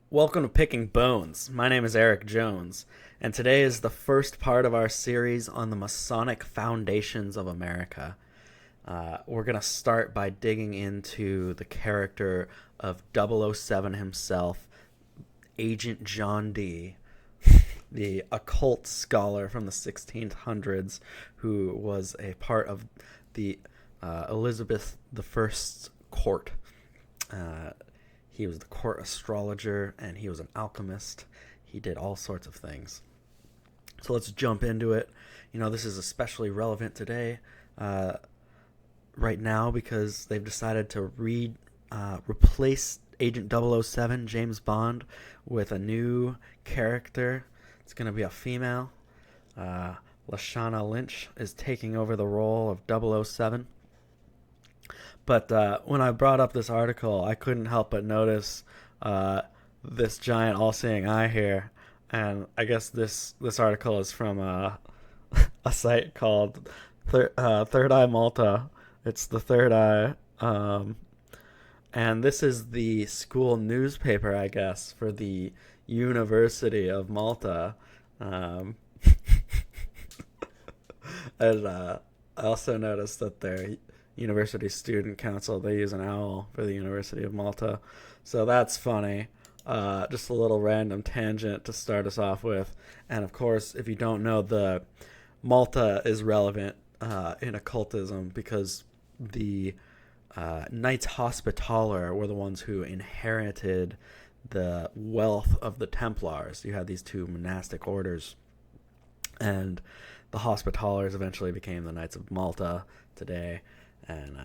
Welcome to Picking Bones. My name is Eric Jones, and today is the first part of our series on the Masonic foundations of America. We're going to start by digging into the character of 007 himself, Agent John Dee, the occult scholar from the 1600s who was a part of the Elizabeth I's court. Uh, he was the court astrologer and he was an alchemist. He did all sorts of things. So let's jump into it. This is especially relevant today, uh, right now, because they've decided to replace Agent 007, James Bond, with a new character. It's going to be a female. Uh, Lashana Lynch is taking over the role of 007. But when I brought up this article, I couldn't help but notice this giant all-seeing eye here. And I guess this article is from a site called Third Eye Malta. It's the Third Eye. And this is the school newspaper, I guess, for the University of Malta. Um, and I also noticed that their University Student Council, they use an owl for the University of Malta. So that's funny. Just a little random tangent to start us off with. And of course, if you don't know, the Malta is relevant in occultism because the Knights Hospitaller were the ones who inherited the wealth of the Templars. You had these two monastic orders, and the Hospitallers eventually became the Knights of Malta today, and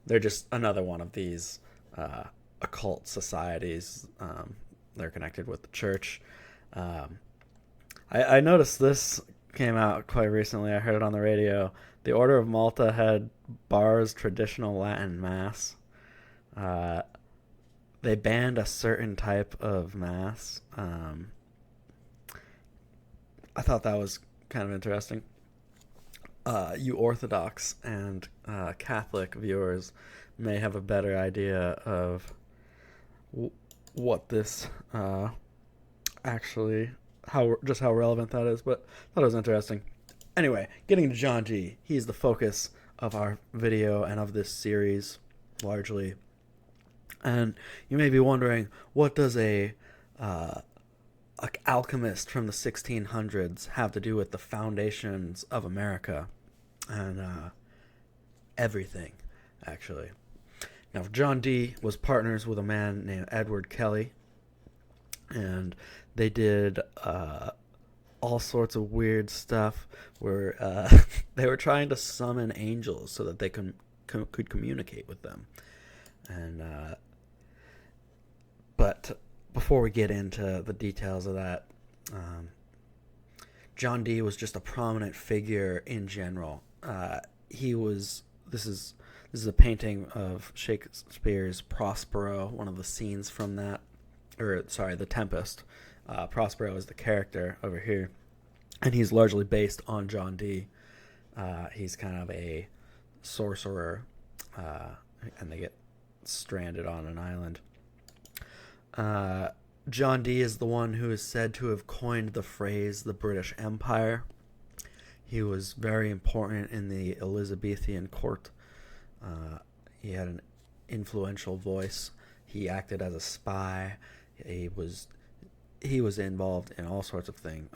they're just another one of these occult societies. They're connected with the church. I noticed this came out quite recently. I heard it on the radio. The Order of Malta had bars traditional Latin mass. They banned a certain type of mass. I thought that was kind of interesting. You Orthodox and Catholic viewers may have a better idea of what this actually, how relevant that is, but I thought it was interesting. Anyway, getting to John G. He's the focus of our video and of this series, largely. And you may be wondering, what does uh, a alchemist from the 1600s have to do with the foundations of America? And everything, actually. Now, John Dee was partners with a man named Edward Kelly, and they did all sorts of weird stuff where they were trying to summon angels so that they could communicate with them. And but before we get into the details of that, John Dee was just a prominent figure in general. He was. This is a painting of Shakespeare's Prospero, one of the scenes from that, or sorry, The Tempest. Prospero is the character over here, and he's largely based on John Dee. He's kind of a sorcerer, and they get stranded on an island. John Dee is the one who is said to have coined the phrase the British Empire. He was very important in the Elizabethan court. He had an influential voice. He acted as a spy. He was involved in all sorts of things.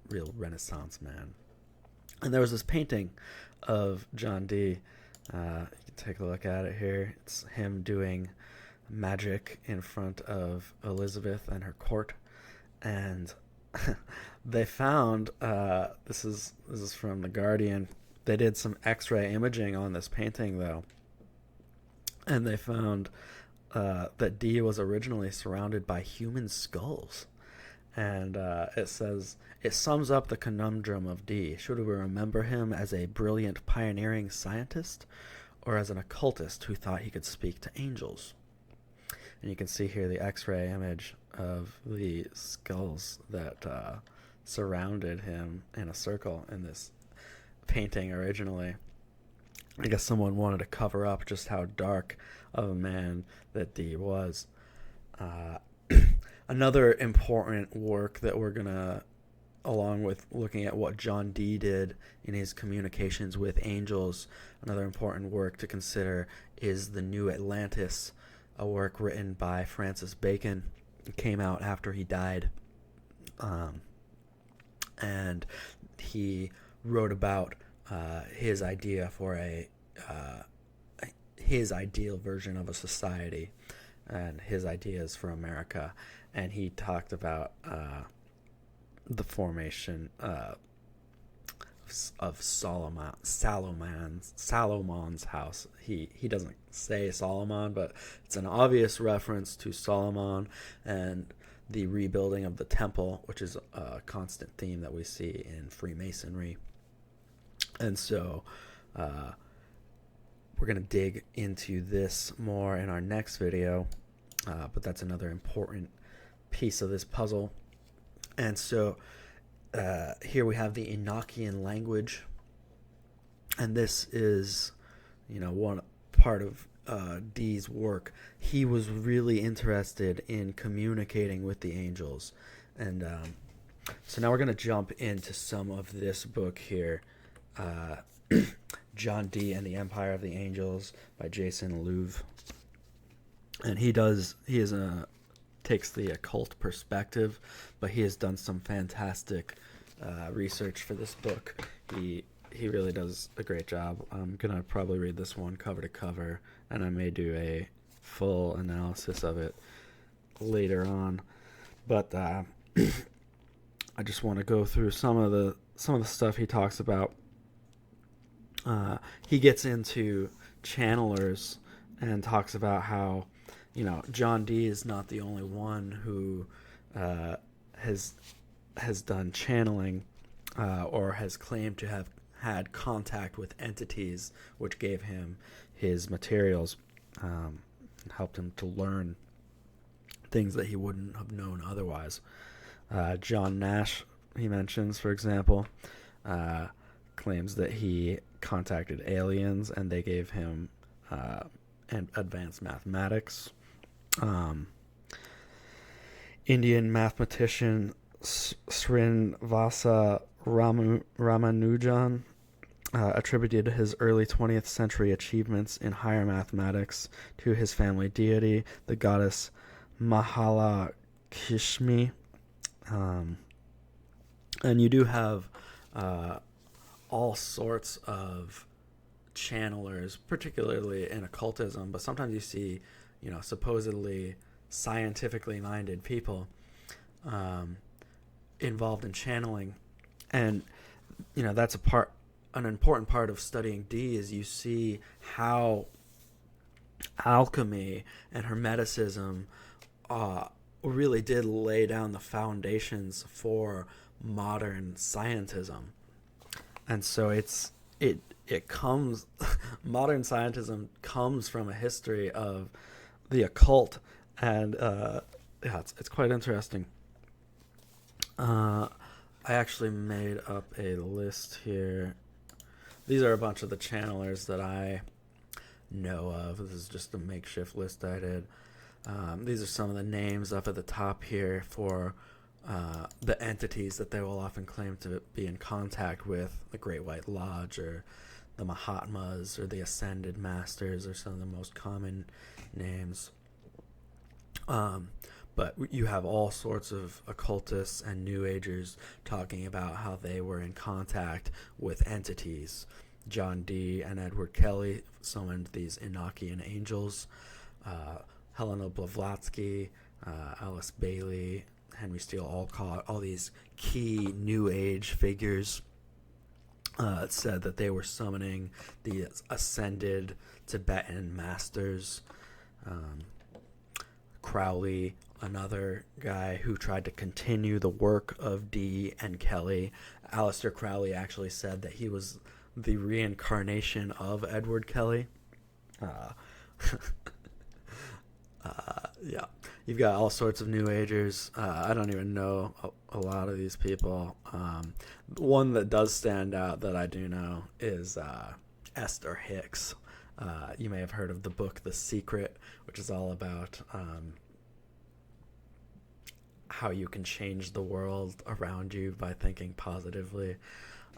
Real Renaissance man. And there was this painting of John Dee. You can take a look at it here. It's him doing magic in front of Elizabeth and her court, and they found this is from the Guardian. They did some X-ray imaging on this painting though, and they found that Dee was originally surrounded by human skulls. And it says, it sums up the conundrum of Dee. Should we remember him as a brilliant pioneering scientist or as an occultist who thought he could speak to angels? And you can see here the X-ray image of the skulls that surrounded him in a circle in this painting originally. I guess someone wanted to cover up just how dark of a man that Dee was. Uh, Another important work that we're going to, along with looking at what John Dee did in his communications with angels, another important work to consider is The New Atlantis, a work written by Francis Bacon. It came out after he died. And he wrote about his idea for his ideal version of a society and his ideas for America. And he talked about the formation of Salomon's house. He doesn't say Solomon, but it's an obvious reference to Solomon and the rebuilding of the temple, which is a constant theme that we see in Freemasonry. And so we're going to dig into this more in our next video, but that's another important piece of this puzzle. And so here we have the Enochian language, and this is, one part of Dee's work. He was really interested in communicating with the angels, and so now we're going to jump into some of this book here, John Dee and the Empire of the Angels by Jason Louv. And he takes the occult perspective, but he has done some fantastic research for this book. He really does a great job. I'm gonna probably read this one cover to cover, and I may do a full analysis of it later on. But I just want to go through some of the stuff he talks about. He gets into channelers and talks about how, John Dee is not the only one who has done channeling or has claimed to have had contact with entities, which gave him his materials and helped him to learn things that he wouldn't have known otherwise. John Nash, he mentions, for example, claims that he contacted aliens and they gave him advanced mathematics. Indian mathematician Srinivasa Ramanujan attributed his early 20th century achievements in higher mathematics to his family deity, the goddess Mahalakshmi. And you do have all sorts of channelers, particularly in occultism, but sometimes you see, supposedly scientifically minded people involved in channeling. And, that's an important part of studying Dee is you see how alchemy and Hermeticism really did lay down the foundations for modern scientism. And so it comes modern scientism comes from a history of the occult, and it's quite interesting. I actually made up a list here. These are a bunch of the channelers that I know of. This is just a makeshift list I did. These are some of the names up at the top here for the entities that they will often claim to be in contact with, the Great White Lodge or the Mahatmas or the Ascended Masters are some of the most common names. But you have all sorts of occultists and New Agers talking about how they were in contact with entities. John Dee and Edward Kelly summoned these Enochian angels. Helena Blavatsky, Alice Bailey, Henry Steele Olcott, all these key New Age figures said that they were summoning the ascended Tibetan masters. Crowley, another guy who tried to continue the work of Dee and Kelly. Aleister Crowley actually said that he was the reincarnation of Edward Kelly. Yeah, you've got all sorts of New Agers. I don't even know a lot of these people. One that does stand out that I do know is Esther Hicks. You may have heard of the book The Secret, which is all about how you can change the world around you by thinking positively.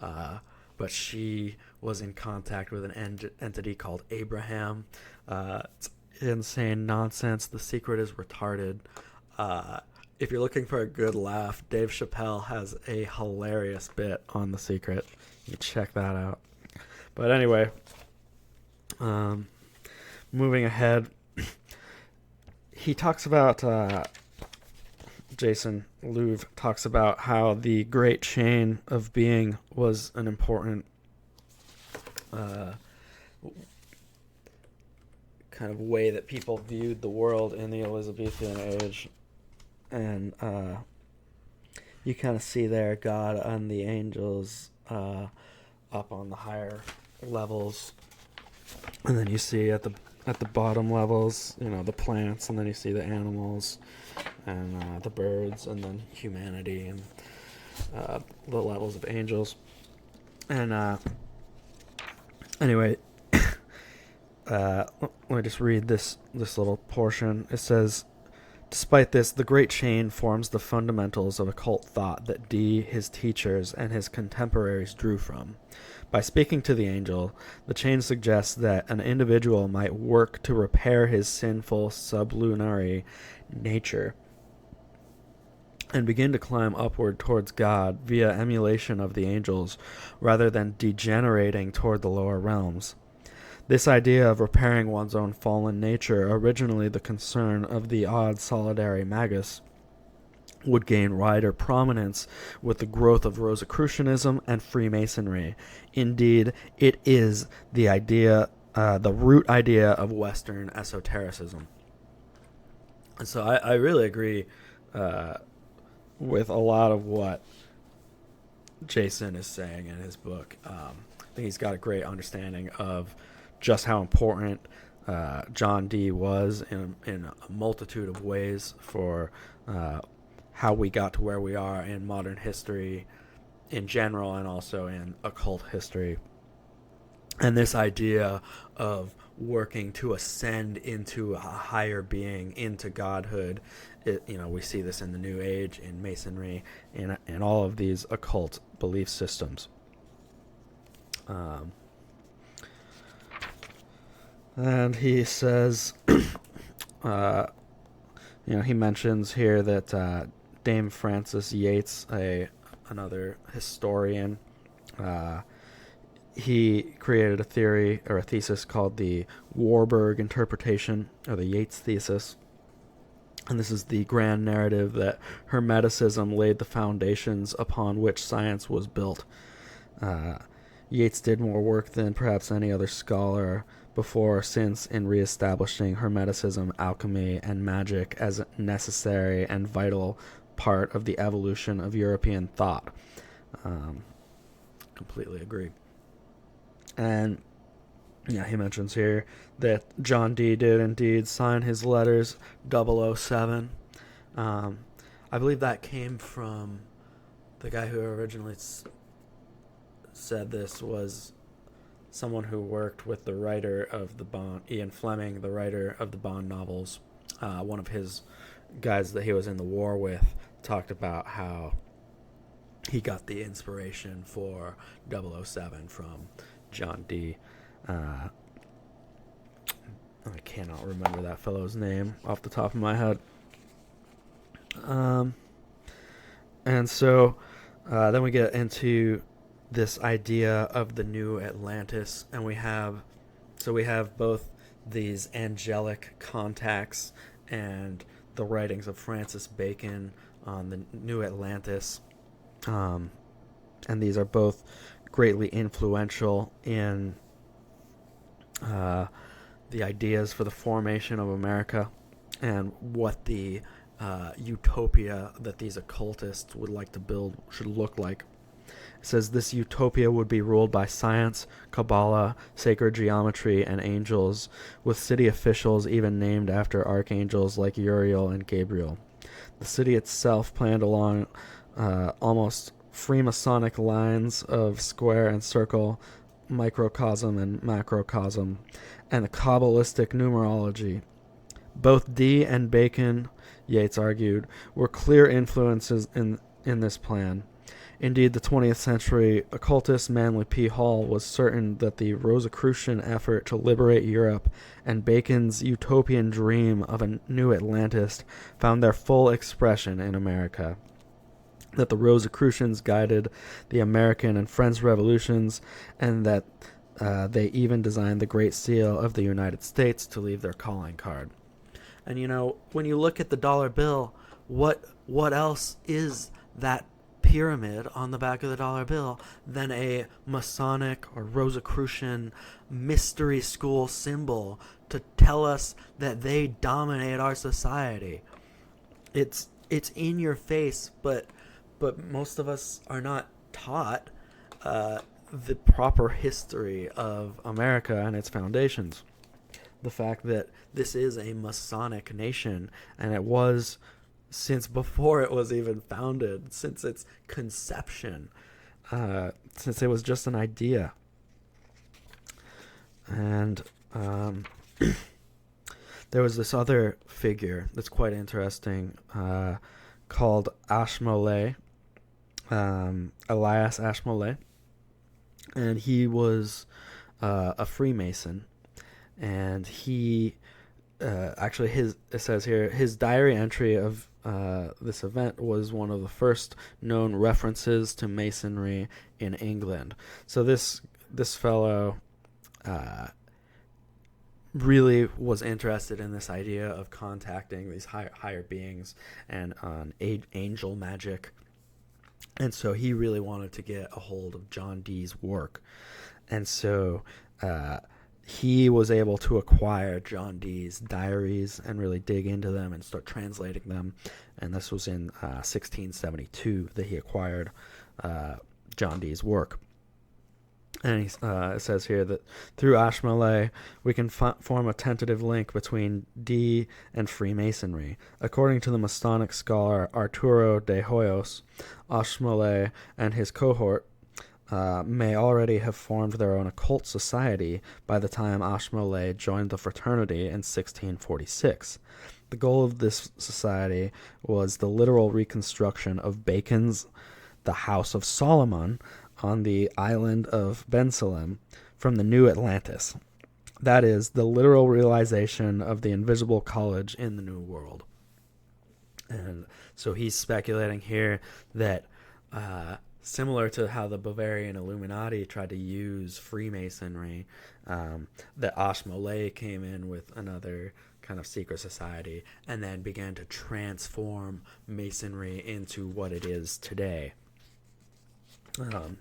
But she was in contact with an entity called Abraham. It's insane nonsense. The Secret is retarded. If you're looking for a good laugh, Dave Chappelle has a hilarious bit on The Secret. You can check that out. But anyway, moving ahead, he talks about Jason Louv talks about how the great chain of being was an important kind of way that people viewed the world in the Elizabethan age. And you kind of see there God and the angels up on the higher levels. And then you see at the bottom levels, the plants, and then you see the animals and the birds, and then humanity and the levels of angels. And anyway, let me just read this little portion. It says, despite this, the great chain forms the fundamentals of occult thought that Dee, his teachers, and his contemporaries drew from. By speaking to the angel, the chain suggests that an individual might work to repair his sinful sublunary nature and begin to climb upward towards God via emulation of the angels, rather than degenerating toward the lower realms. This idea of repairing one's own fallen nature, originally the concern of the odd solitary magus, would gain wider prominence with the growth of Rosicrucianism and Freemasonry. Indeed, it is the idea, the root idea of Western esotericism. And so I really agree with a lot of what Jason is saying in his book. I think he's got a great understanding of just how important John Dee was in a multitude of ways for how we got to where we are in modern history in general, and also in occult history. And this idea of working to ascend into a higher being, into godhood, we see this in the New Age, in Masonry, in all of these occult belief systems. And he says, he mentions here that Dame Frances Yeats, another historian, he created a theory or a thesis called the Warburg interpretation, or the Yeats thesis. And this is the grand narrative that Hermeticism laid the foundations upon which science was built. Yeats did more work than perhaps any other scholar before or since in reestablishing Hermeticism, alchemy, and magic as a necessary and vital part of the evolution of European thought. Completely agree. And he mentions here that John Dee did indeed sign his letters 007. I believe that came from the guy who originally said this was someone who worked with the writer of the Bond, Ian Fleming, the writer of the Bond novels. One of his guys that he was in the war with talked about how he got the inspiration for 007 from John Dee. I cannot remember that fellow's name off the top of my head. And so then we get into this idea of the new Atlantis, and we have both these angelic contacts and the writings of Francis Bacon on the new Atlantis, and these are both greatly influential in the ideas for the formation of America and what the utopia that these occultists would like to build should look like. It says this utopia would be ruled by science, Kabbalah, sacred geometry, and angels, with city officials even named after archangels like Uriel and Gabriel. The city itself planned along almost Freemasonic lines of square and circle, microcosm and macrocosm, and the Kabbalistic numerology. Both Dee and Bacon, Yeats argued, were clear influences in this plan. Indeed, the 20th century occultist Manly P. Hall was certain that the Rosicrucian effort to liberate Europe and Bacon's utopian dream of a new Atlantis found their full expression in America. That the Rosicrucians guided the American and French revolutions, and that they even designed the Great Seal of the United States to leave their calling card. And when you look at the dollar bill, what else is that pyramid on the back of the dollar bill than a Masonic or Rosicrucian mystery school symbol to tell us that they dominate our society? It's in your face, but most of us are not taught the proper history of America and its foundations. The fact that this is a Masonic nation, and it was since before it was even founded, since its conception, since it was just an idea. And there was this other figure that's quite interesting called Ashmole, Elias Ashmole, and he was a Freemason. And he actually, it says here, his diary entry of this event was one of the first known references to Masonry in England. So this fellow really was interested in this idea of contacting these higher beings and angel magic. And so he really wanted to get a hold of John Dee's work. And so he was able to acquire John Dee's diaries and really dig into them and start translating them. And this was in 1672 that he acquired John Dee's work. And it says here that through Ashmole, we can form a tentative link between Dee and Freemasonry. According to the Masonic scholar Arturo de Hoyos, Ashmole and his cohort may already have formed their own occult society by the time Ashmole joined the fraternity in 1646. The goal of this society was the literal reconstruction of Bacon's The House of Solomon on the island of Bensalem from the New Atlantis. That is, the literal realization of the invisible college in the New World. And so he's speculating here that similar to how the Bavarian Illuminati tried to use Freemasonry, that Ashmole came in with another kind of secret society and then began to transform Masonry into what it is today.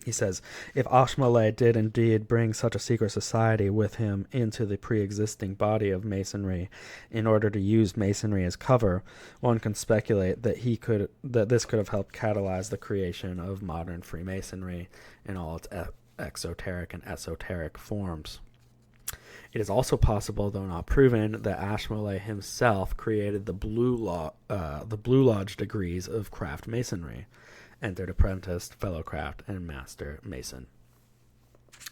He says, if Ashmole did indeed bring such a secret society with him into the pre-existing body of Masonry in order to use Masonry as cover, one can speculate that this could have helped catalyze the creation of modern Freemasonry in all its exoteric and esoteric forms. It is also possible, though not proven, that Ashmole himself created the Blue Lodge degrees of craft masonry. Entered apprentice, fellow craft, and master mason.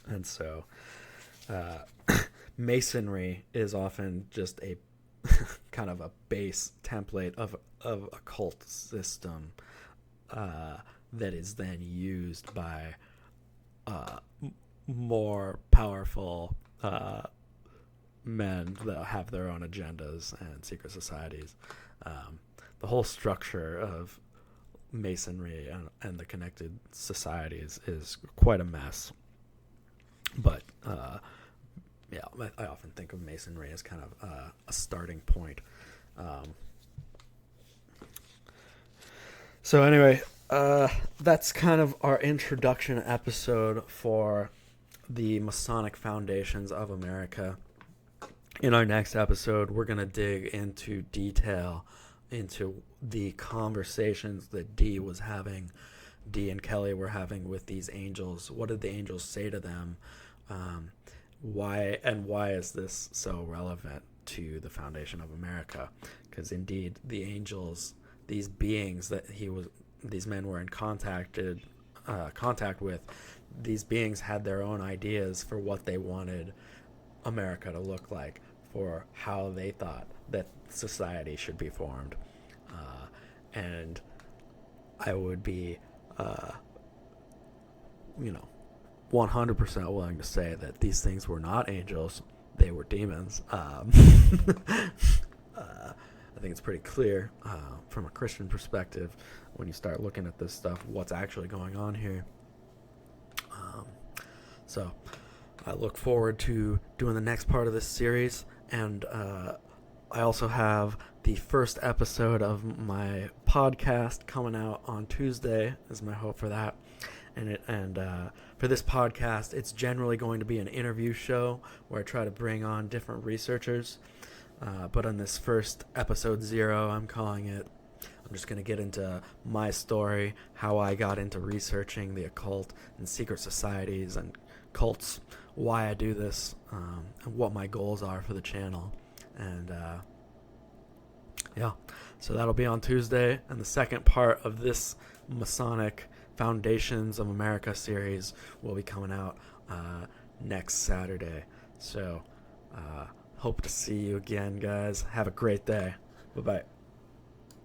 And so Masonry is often just a kind of a base template of occult system that is then used by more powerful men that have their own agendas and secret societies. The whole structure of Masonry and the connected societies is quite a mess. But I often think of Masonry as kind of a starting point. So anyway, that's kind of our introduction episode for the Masonic foundations of America. In our next episode, we're going to dig into detail into the conversations that Dee and Kelly were having with these angels. What did the angels say to them? Why is this so relevant to the foundation of America? Because indeed, the angels, these beings that these men were in contact with, these beings had their own ideas for what they wanted America to look like, for how they thought that society should be formed. And I would be, 100% willing to say that these things were not angels, they were demons. I think it's pretty clear from a Christian perspective when you start looking at this stuff, what's actually going on here. So I look forward to doing the next part of this series, and I also have the first episode of my podcast coming out on Tuesday, is my hope for that. And for this podcast, it's generally going to be an interview show where I try to bring on different researchers. But on this first episode 0, I'm calling it, I'm just going to get into my story, how I got into researching the occult and secret societies and cults, why I do this, and what my goals are for the channel. And so that'll be on Tuesday. And the second part of this Masonic Foundations of America series will be coming out next Saturday. So hope to see you again, guys. Have a great day. Bye-bye.